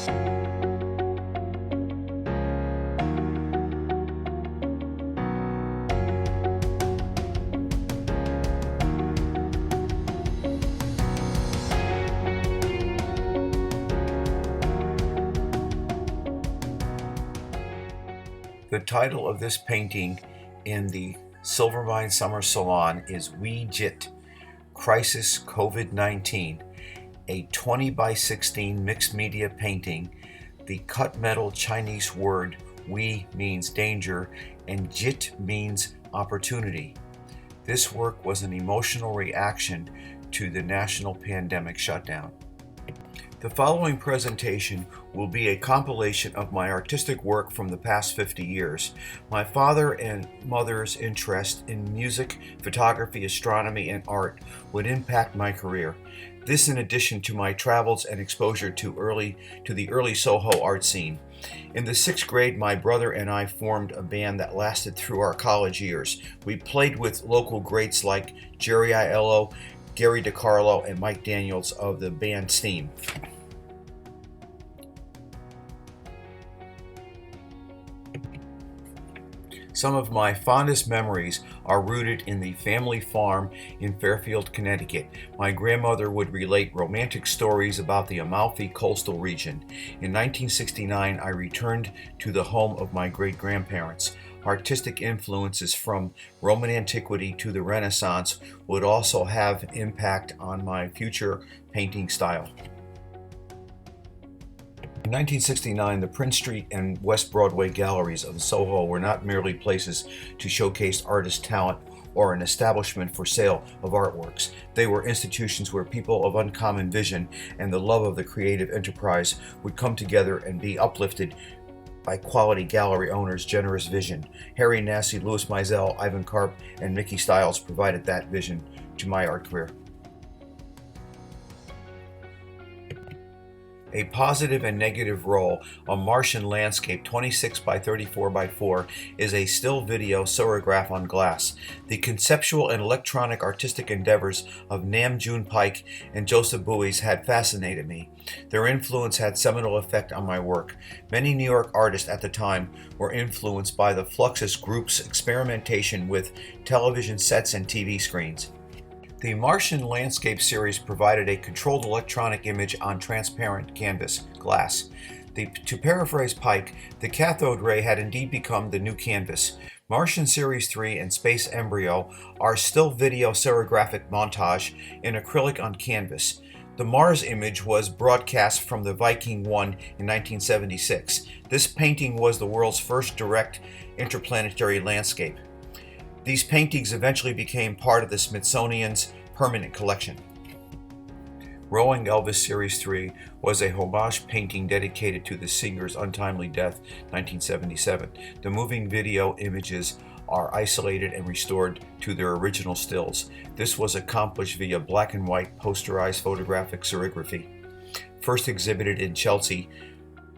The title of this painting in the Silvermine Summer Salon is We Jit, Crisis COVID-19, a 20 by 16 mixed media painting. The cut metal Chinese word "we" means danger and "jit" means opportunity. This work was an emotional reaction to the national pandemic shutdown. The following presentation will be a compilation of my artistic work from the past 50 years. My father and mother's interest in music, photography, astronomy, and art would impact my career. This in addition to my travels and exposure to the early Soho art scene. In the 6th grade, my brother and I formed a band that lasted through our college years. We played with local greats like Jerry Aiello, Gary DiCarlo, and Mike Daniels of the band Steam. Some of my fondest memories are rooted in the family farm in Fairfield, Connecticut. My grandmother would relate romantic stories about the Amalfi coastal region. In 1969, I returned to the home of my great-grandparents. Artistic influences from Roman antiquity to the Renaissance would also have impact on my future painting style. In 1969, the Prince Street and West Broadway galleries of Soho were not merely places to showcase artist talent or an establishment for sale of artworks. They were institutions where people of uncommon vision and the love of the creative enterprise would come together and be uplifted by quality gallery owners' generous vision. Harry Nassy, Louis Mizell, Ivan Karp, and Mickey Stiles provided that vision to my art career. A positive and negative role, a Martian landscape 26 by 34 by 4 is a still video pseuograph on glass. The conceptual and electronic artistic endeavors of Nam June Paik and Joseph Beuys had fascinated me. Their influence had seminal effect on my work. Many New York artists at the time were influenced by the Fluxus Group's experimentation with television sets and TV screens. The Martian Landscape series provided a controlled electronic image on transparent canvas, glass. To paraphrase Pike, the cathode ray had indeed become the new canvas. Martian Series 3 and Space Embryo are still video serigraphic montage in acrylic on canvas. The Mars image was broadcast from the Viking 1 in 1976. This painting was the world's first direct interplanetary landscape. These paintings eventually became part of the Smithsonian's permanent collection. Rowing Elvis Series 3 was a homage painting dedicated to the singer's untimely death, 1977. The moving video images are isolated and restored to their original stills. This was accomplished via black and white posterized photographic serigraphy, first exhibited in Chelsea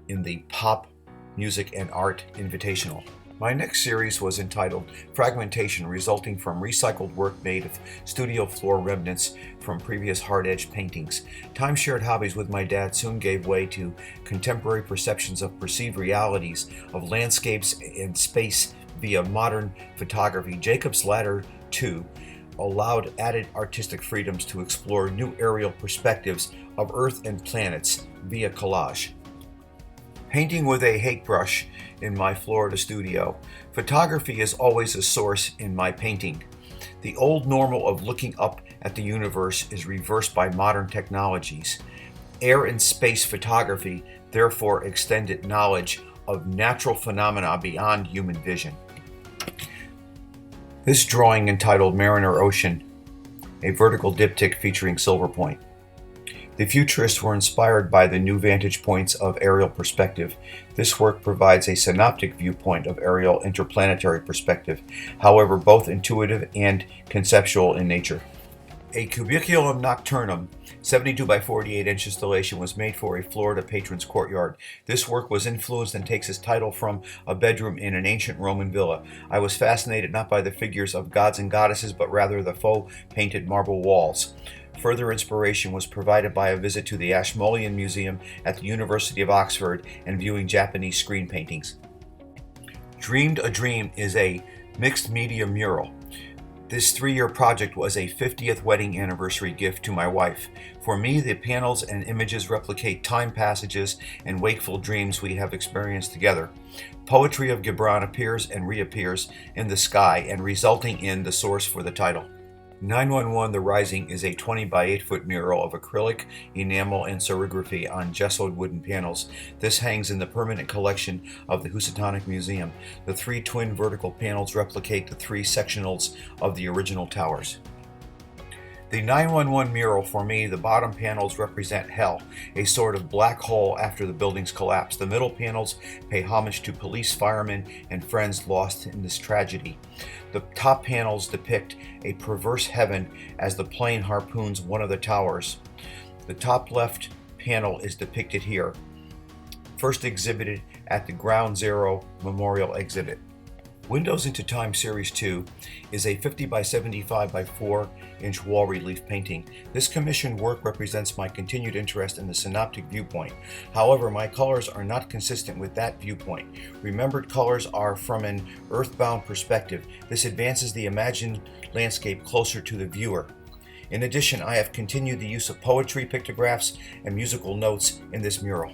in the Pop, Music and Art Invitational. My next series was entitled Fragmentation, resulting from recycled work made of studio floor remnants from previous hard-edged paintings. Time-shared hobbies with my dad soon gave way to contemporary perceptions of perceived realities of landscapes and space via modern photography. Jacob's Ladder 2 allowed added artistic freedoms to explore new aerial perspectives of Earth and planets via collage. Painting with a hake brush in my Florida studio. Photography is always a source in my painting. The old normal of looking up at the universe is reversed by modern technologies. Air and space photography therefore extended knowledge of natural phenomena beyond human vision. This drawing entitled Mariner Ocean, a vertical diptych featuring silver point. The futurists were inspired by the new vantage points of aerial perspective. This work provides a synoptic viewpoint of aerial interplanetary perspective, however both intuitive and conceptual in nature. A cubiculum nocturnum, 72 by 48 inch installation, was made for a Florida patron's courtyard. This work was influenced and takes its title from a bedroom in an ancient Roman villa. I was fascinated not by the figures of gods and goddesses, but rather the faux painted marble walls. Further inspiration was provided by a visit to the Ashmolean Museum at the University of Oxford and viewing Japanese screen paintings. Dreamed a Dream is a mixed media mural. This 3-year project was a 50th wedding anniversary gift to my wife. For me, the panels and images replicate time passages and wakeful dreams we have experienced together. Poetry of Gibran appears and reappears in the sky and resulting in the source for the title. 911 The Rising is a 20 by 8 foot mural of acrylic, enamel, and serigraphy on gessoed wooden panels. This hangs in the permanent collection of the Housatonic Museum. The 3 twin vertical panels replicate the 3 sectionals of the original towers. The 911 mural, for me, the bottom panels represent hell, a sort of black hole after the building's collapse. The middle panels pay homage to police, firemen, and friends lost in this tragedy. The top panels depict a perverse heaven as the plane harpoons one of the towers. The top left panel is depicted here, first exhibited at the Ground Zero Memorial Exhibit. Windows into Time Series 2 is a 50 by 75 by 4 inch wall relief painting. This commissioned work represents my continued interest in the synoptic viewpoint. However, my colors are not consistent with that viewpoint. Remembered colors are from an earthbound perspective. This advances the imagined landscape closer to the viewer. In addition, I have continued the use of poetry, pictographs, and musical notes in this mural.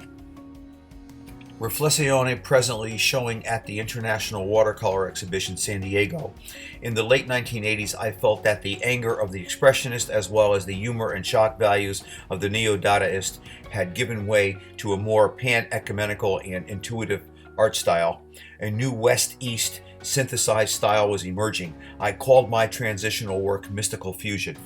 Riflessione presently showing at the International Watercolor Exhibition San Diego. In the late 1980s, I felt that the anger of the expressionist as well as the humor and shock values of the neo-Dadaist had given way to a more pan-ecumenical and intuitive art style. A new West-East synthesized style was emerging. I called my transitional work mystical fusion.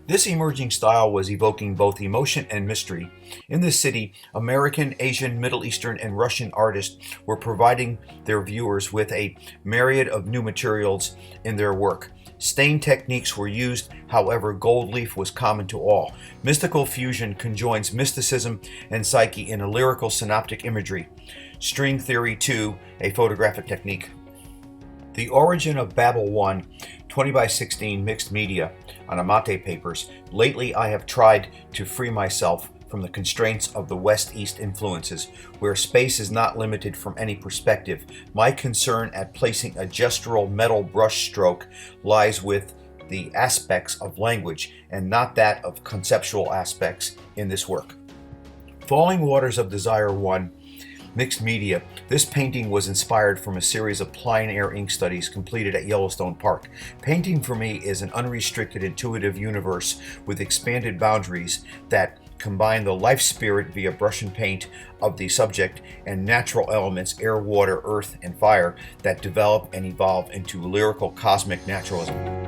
This emerging style was evoking both emotion and mystery. In this city, American, Asian, Middle Eastern, and Russian artists were providing their viewers with a myriad of new materials in their work. Stain techniques were used, however, gold leaf was common to all. Mystical fusion conjoins mysticism and psyche in a lyrical synoptic imagery. String theory 2, a photographic technique. The origin of Babel 1, 20 by 16 mixed media on Amate papers. Lately, I have tried to free myself from the constraints of the West-East influences, where space is not limited from any perspective. My concern at placing a gestural metal brush stroke lies with the aspects of language and not that of conceptual aspects in this work. Falling Waters of Desire 1, mixed media. This painting was inspired from a series of plein air ink studies completed at Yellowstone Park. Painting for me is an unrestricted intuitive universe with expanded boundaries that combine the life spirit via brush and paint of the subject and natural elements, air, water, earth, and fire that develop and evolve into lyrical cosmic naturalism.